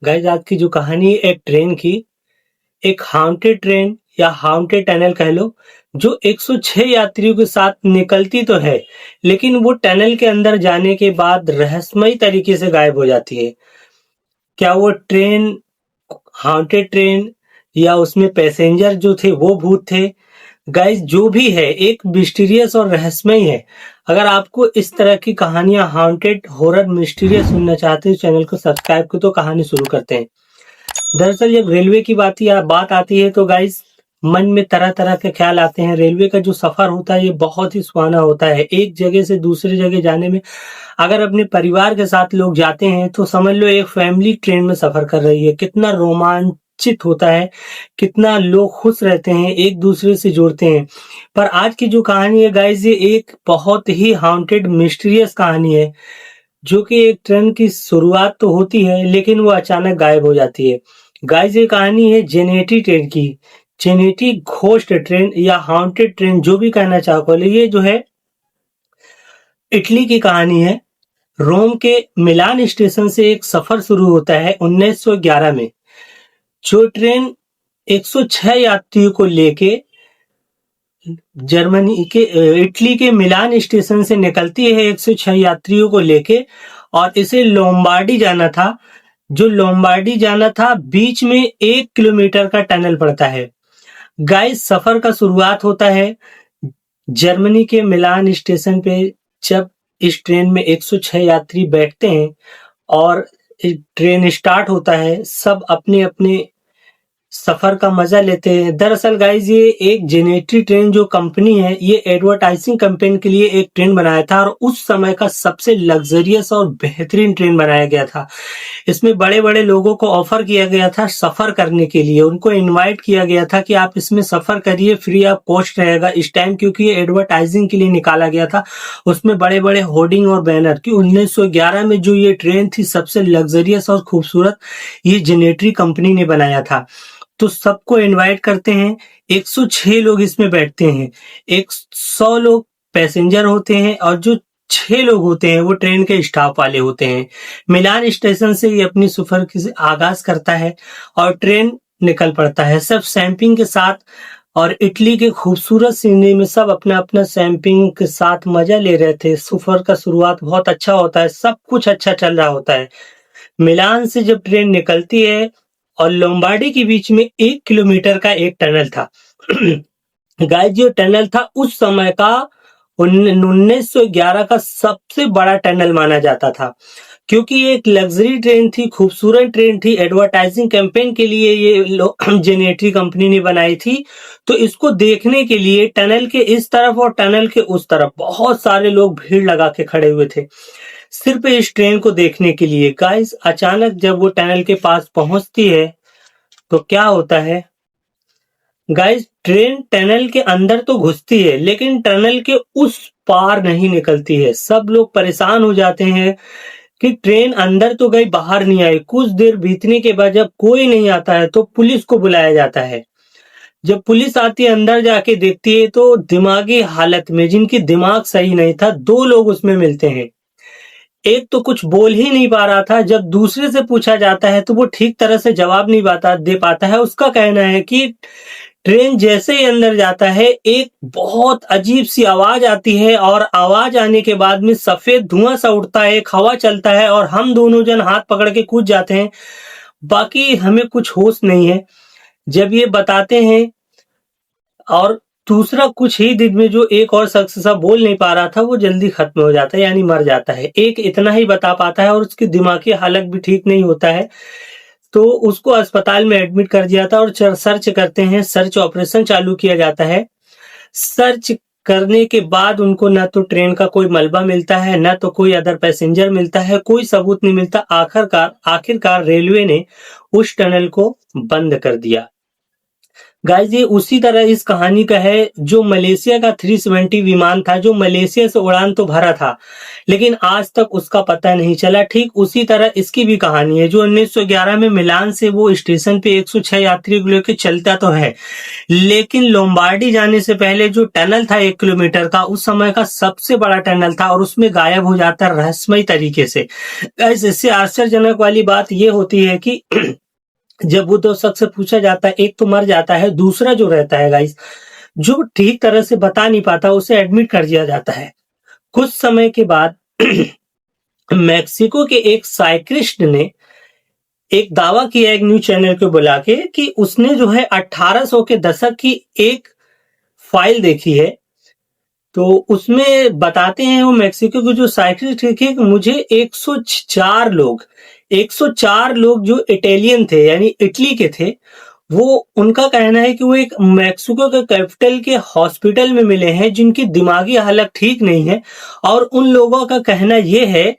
Guys आज की जो कहानी है एक ट्रेन की, एक हाउंटेड ट्रेन या हाउंटेड टनल कह लो, जो 106 यात्रियों के साथ निकलती तो है, लेकिन वो टनल के अंदर जाने के बाद रहस्यमयी तरीके से गायब हो जाती है। क्या वो ट्रेन हाउंटेड ट्रेन या उसमें पैसेंजर जो थे वो भूत थे? गाइस जो भी है एक मिस्टीरियस और रहस्यमय है। अगर आपको इस तरह की कहानियां हाउंटेड हॉरर मिस्टीरियस सुनना चाहते हो चैनल को सब्सक्राइब करो। तो कहानी शुरू करते हैं। दरअसल जब रेलवे की बात आती है तो गाइस मन में तरह तरह के ख्याल आते हैं। रेलवे का जो सफर होता है ये बहुत ही सुहाना होता है। एक जगह से दूसरी जगह जाने में अगर अपने परिवार के साथ लोग जाते हैं तो समझ लो एक फैमिली ट्रेन में सफर कर रही है। कितना रोमांचित होता है, कितना लोग खुश रहते हैं, एक दूसरे से जुड़ते हैं। पर आज की जो कहानी है गाइस ये एक बहुत ही हाउंटेड मिस्टीरियस कहानी है, जो कि एक ट्रेन की शुरुआत तो होती है लेकिन वो अचानक गायब हो जाती है। गाइस ये कहानी है जेनेटी ट्रेन की। जेनेटी घोस्ट ट्रेन या हाउंटेड ट्रेन जो भी कहना चाहो। ये जो है इटली की कहानी है। रोम के मिलान स्टेशन से एक सफर शुरू होता है 1911 में। जो ट्रेन 106 यात्रियों को लेके जर्मनी के इटली के मिलान स्टेशन से निकलती है 106 यात्रियों को लेके, और इसे लोम्बार्डी जाना था। जो लोम्बार्डी जाना था बीच में 1 किलोमीटर का टनल पड़ता है। गाइस सफर का शुरुआत होता है जर्मनी के मिलान स्टेशन पे। जब इस ट्रेन में 106 यात्री बैठते हैं और ट्रेन स्टार्ट होता है, सब अपने अपने सफर का मजा लेते हैं। दरअसल गाइस ये एक जेनेटरी ट्रेन जो कंपनी है ये एडवर्टाइजिंग कैंपेन के लिए एक ट्रेन बनाया था, और उस समय का सबसे लग्जरियस और बेहतरीन ट्रेन बनाया गया था। इसमें बड़े बड़े लोगों को ऑफर किया गया था सफर करने के लिए। उनको इनवाइट किया गया था कि आप इसमें सफर करिए, फ्री ऑफ कॉस्ट रहेगा इस टाइम, क्योंकि ये एडवर्टाइजिंग के लिए निकाला गया था। उसमें बड़े बड़े होर्डिंग और बैनर कि 1911 में जो ये ट्रेन थी सबसे लग्जरियस और खूबसूरत ये जेनेटरी कंपनी ने बनाया था। तो सबको इनवाइट करते हैं। 106 लोग इसमें बैठते हैं। 100 लोग पैसेंजर होते हैं और जो 6 लोग होते हैं वो ट्रेन के स्टाफ वाले होते हैं। मिलान स्टेशन से ये अपनी सफर की आगाज करता है और ट्रेन निकल पड़ता है, सब सैंपिंग के साथ। और इटली के खूबसूरत सीनरी में सब अपना अपना सैंपिंग के साथ मजा ले रहे थे। सफर का शुरुआत बहुत अच्छा होता है, सब कुछ अच्छा चल रहा होता है। मिलान से जब ट्रेन निकलती है और लोम्बार्डी के बीच में 1 किलोमीटर का एक टनल था। गाइस जो टनल था उस समय का 1911 का सबसे बड़ा टनल माना जाता था, क्योंकि ये एक लग्जरी ट्रेन थी, खूबसूरत ट्रेन थी। एडवर्टाइजिंग कैंपेन के लिए ये जेनेटरी कंपनी ने बनाई थी। तो इसको देखने के लिए टनल के इस तरफ और टनल के उस तरफ बहुत सारे लोग भीड़ लगा के खड़े हुए थे सिर्फ इस ट्रेन को देखने के लिए। गाइस अचानक जब वो टनल के पास पहुंचती है तो क्या होता है? गाइस ट्रेन टनल के अंदर तो घुसती है लेकिन टनल के उस पार नहीं निकलती है। सब लोग परेशान हो जाते हैं कि ट्रेन अंदर तो गई, बाहर नहीं आई। कुछ देर बीतने के बाद जब कोई नहीं आता है तो पुलिस को बुलाया जाता है। जब पुलिस आती है अंदर जाके देखती है तो दिमागी हालत में, जिनकी दिमाग सही नहीं था, 2 लोग उसमें मिलते हैं। एक तो कुछ बोल ही नहीं पा रहा था। जब दूसरे से पूछा जाता है तो वो ठीक तरह से जवाब नहीं दे पाता है। उसका कहना है कि ट्रेन जैसे ही अंदर जाता है एक बहुत अजीब सी आवाज आती है, और आवाज आने के बाद में सफेद धुआं सा उड़ता है, एक हवा चलता है और हम दोनों जन हाथ पकड़ के कूद जाते हैं। बाकी हमें कुछ होश नहीं है। जब ये बताते हैं, और दूसरा कुछ ही दिन में जो एक और शख्स सा बोल नहीं पा रहा था वो जल्दी खत्म हो जाता है, यानी मर जाता है। एक इतना ही बता पाता है और उसकी दिमागी हालत भी ठीक नहीं होता है। तो उसको अस्पताल में एडमिट कर दिया था और सर्च करते हैं, सर्च ऑपरेशन चालू किया जाता है। सर्च करने के बाद उनको ना तो ट्रेन का कोई मलबा मिलता है, ना तो कोई अदर पैसेंजर मिलता है, कोई सबूत नहीं मिलता। आखिरकार रेलवे ने उस टनल को बंद कर दिया। गाइस ये उसी तरह इस कहानी का है जो मलेशिया का 370 विमान था, जो मलेशिया से उड़ान तो भरा था, लेकिन आज तक उसका पता नहीं चला। ठीक उसी तरह इसकी भी कहानी है, जो 1911 में मिलान से वो स्टेशन पे 106 यात्री को लेकर चलता तो है, लेकिन लोम्बार्डी जाने से पहले जो टनल था 1 किलोमीटर का, उस समय का सबसे बड़ा टनल था और उसमें गायब हो जाता है रहस्यमयी तरीके से। गाइस इससे आश्चर्यजनक वाली बात ये होती है कि जब वो 2 शख्स से पूछा जाता है, एक तो मर जाता है, दूसरा जो रहता है गाइस, जो ठीक तरह से बता नहीं पाता, उसे एडमिट कर दिया जाता है। कुछ समय के बाद मेक्सिको के एक साइक्लिस्ट ने एक दावा किया एक न्यूज़ चैनल को बुला के कि उसने जो है 1800 के दशक की एक फाइल देखी है। तो उसमें बताते हैं वो मेक्सिको के जो साइक्लिस्ट थे कि मुझे 104 लोग जो इटालियन थे, यानी इटली के थे, वो उनका कहना है कि वो एक मेक्सिको के कैपिटल के हॉस्पिटल में मिले हैं जिनकी दिमागी हालत ठीक नहीं है, और उन लोगों का कहना ये है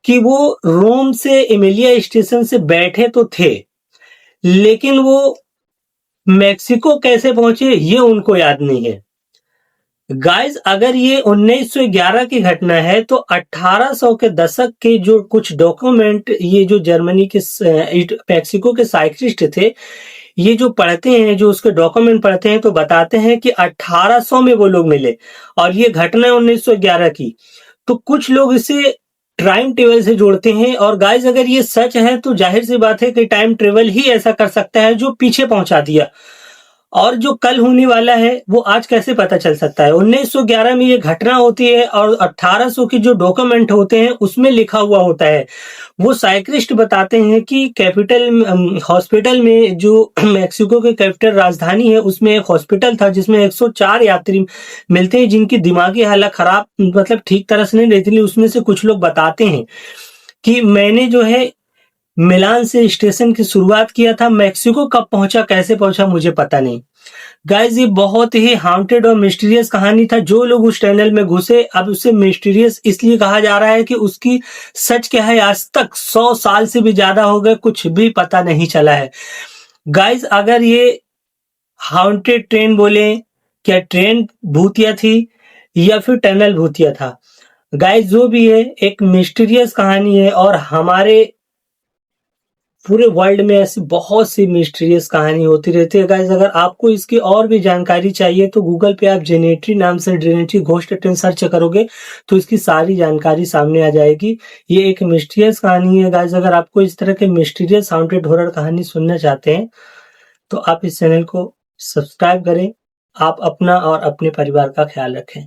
कि वो रोम से एमिलिया स्टेशन से बैठे तो थे, लेकिन वो मेक्सिको कैसे पहुंचे ये उनको याद नहीं है। गाइस अगर ये 1911 की घटना है तो 1800 के दशक के जो कुछ डॉक्यूमेंट ये जो जर्मनी के मेक्सिको के साइक्लिस्ट थे, ये जो पढ़ते हैं, जो उसके डॉक्यूमेंट पढ़ते हैं, तो बताते हैं कि 1800 में वो लोग मिले और ये घटना है 1911 की। तो कुछ लोग इसे टाइम ट्रेवल से जोड़ते हैं, और गाइस अगर ये सच है तो जाहिर सी बात है कि टाइम ट्रेवल ही ऐसा कर सकता है जो पीछे पहुंचा दिया, और जो कल होने वाला है वो आज कैसे पता चल सकता है। 1911 में ये घटना होती है और 1800 की जो डॉक्यूमेंट होते हैं उसमें लिखा हुआ होता है। वो साइक्लिस्ट बताते हैं कि कैपिटल हॉस्पिटल में, जो मेक्सिको के कैपिटल राजधानी है, उसमें एक हॉस्पिटल था जिसमें 104 यात्री मिलते हैं जिनकी दिमागी हालत खराब, मतलब ठीक तरह से नहीं रहती। उसमें से कुछ लोग बताते हैं कि मैंने जो है मिलान से स्टेशन की शुरुआत किया था, मेक्सिको कब पहुंचा, कैसे पहुंचा, मुझे पता नहीं। गाइस ये बहुत ही हाउंटेड और मिस्टीरियस कहानी था। जो लोग उस टनल में घुसे, अब उसे मिस्टीरियस इसलिए कहा जा रहा है कि उसकी सच क्या है, आज तक 100 साल से भी ज्यादा हो गए, कुछ भी पता नहीं चला है। गाइस अगर ये हाउंटेड ट्रेन बोले, क्या ट्रेन भूतिया थी या फिर टनल भूतिया था, गाइस जो भी है एक मिस्टीरियस कहानी है, और हमारे पूरे वर्ल्ड में ऐसी बहुत सी मिस्टीरियस कहानी होती रहती है। गाइस अगर आपको इसकी और भी जानकारी चाहिए तो गूगल पे आप जेनेट्री नाम से जेनेट्री घोस्ट ट्रेन सर्च करोगे तो इसकी सारी जानकारी सामने आ जाएगी। ये एक मिस्टीरियस कहानी है। गाइस अगर आपको इस तरह के मिस्टीरियस हाउंटेड हॉरर कहानी सुनना चाहते हैं तो आप इस चैनल को सब्सक्राइब करें। आप अपना और अपने परिवार का ख्याल रखें।